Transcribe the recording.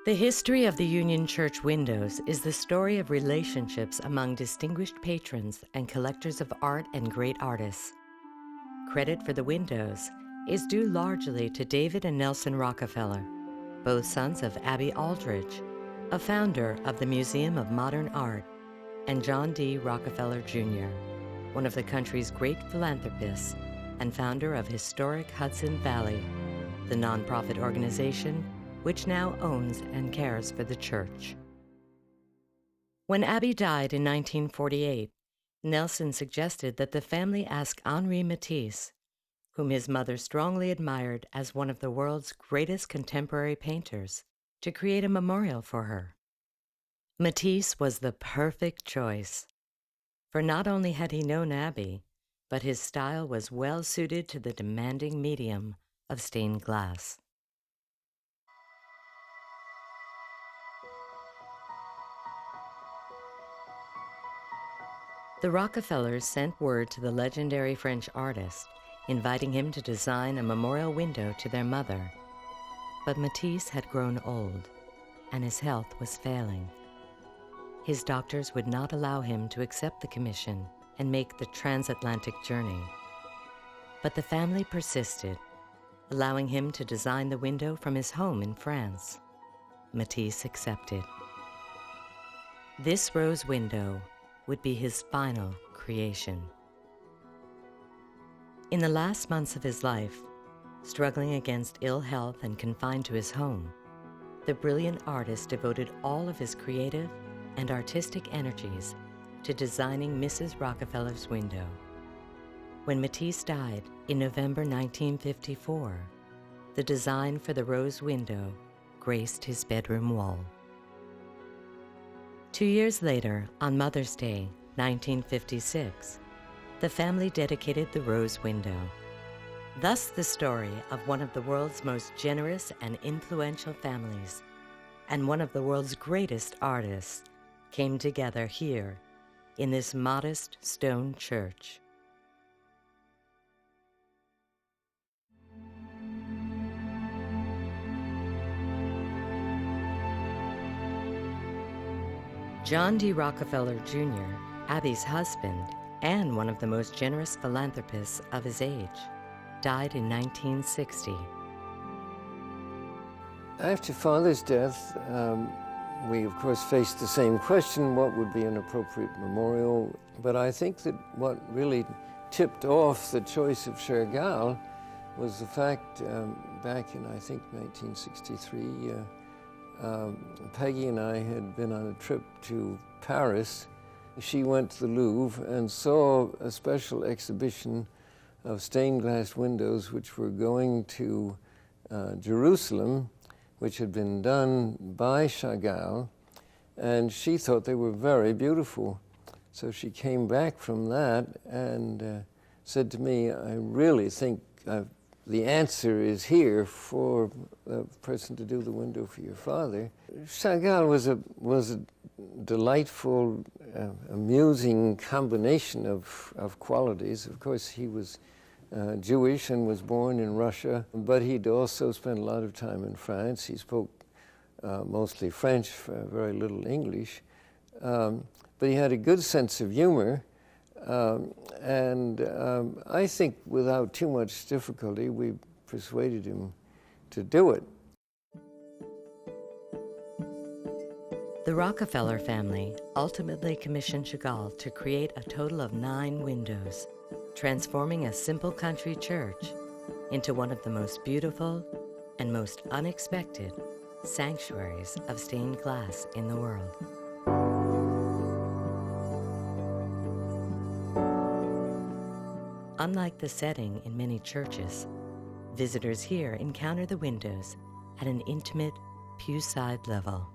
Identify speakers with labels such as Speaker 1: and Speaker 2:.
Speaker 1: The history of the Union Church windows is the story of relationships among distinguished patrons and collectors of art and great artists. Credit for the windows is due largely to David and Nelson Rockefeller, both sons of Abby Aldrich, a founder of the Museum of Modern Art, and John D. Rockefeller, Jr., one of the country's great philanthropists and founder of historic Hudson Valley, the nonprofit organization which now owns and cares for the church. When Abby died in 1948, Nelson suggested that the family ask Henri Matisse, whom his mother strongly admired as one of the world's greatest contemporary painters, to create a memorial for her. Matisse was the perfect choice, for not only had he known Abby, but his style was well suited to the demanding medium of stained glass. The Rockefellers sent word to the legendary French artist, inviting him to design a memorial window to their mother. But Matisse had grown old, and his health was failing. His doctors would not allow him to accept the commission and make the transatlantic journey. But the family persisted, allowing him to design the window from his home in France. Matisse accepted. This rose window would be his final creation. In the last months of his life, struggling against ill health and confined to his home, the brilliant artist devoted all of his creative and artistic energies to designing Mrs. Rockefeller's window. When Matisse died in November 1954, the design for the rose window graced his bedroom wall. 2 years later, on Mother's Day, 1956, the family dedicated the rose window. Thus, the story of one of the world's most generous and influential families and one of the world's greatest artists came together here in this modest stone church. John D. Rockefeller, Jr., Abby's husband, and one of the most generous philanthropists of his age, died in 1960.
Speaker 2: After Father's death, we of course faced the same question, what would be an appropriate memorial? But I think that what really tipped off the choice of Chagall was the fact, back in, I think, 1963, Peggy and I had been on a trip to Paris. She went to the Louvre and saw a special exhibition of stained glass windows which were going to Jerusalem, which had been done by Chagall, and she thought they were very beautiful. So she came back from that and said to me, I really think the answer is here for the person to do the window for your father. Chagall was a delightful, amusing combination of qualities. Of course, he was Jewish and was born in Russia, but he'd also spent a lot of time in France. He spoke mostly French, very little English, but he had a good sense of humor. I think without too much difficulty, we persuaded him to do it.
Speaker 1: The Rockefeller family ultimately commissioned Chagall to create a total of 9 windows, transforming a simple country church into one of the most beautiful and most unexpected sanctuaries of stained glass in the world. Unlike the setting in many churches, visitors here encounter the windows at an intimate, pew-side level.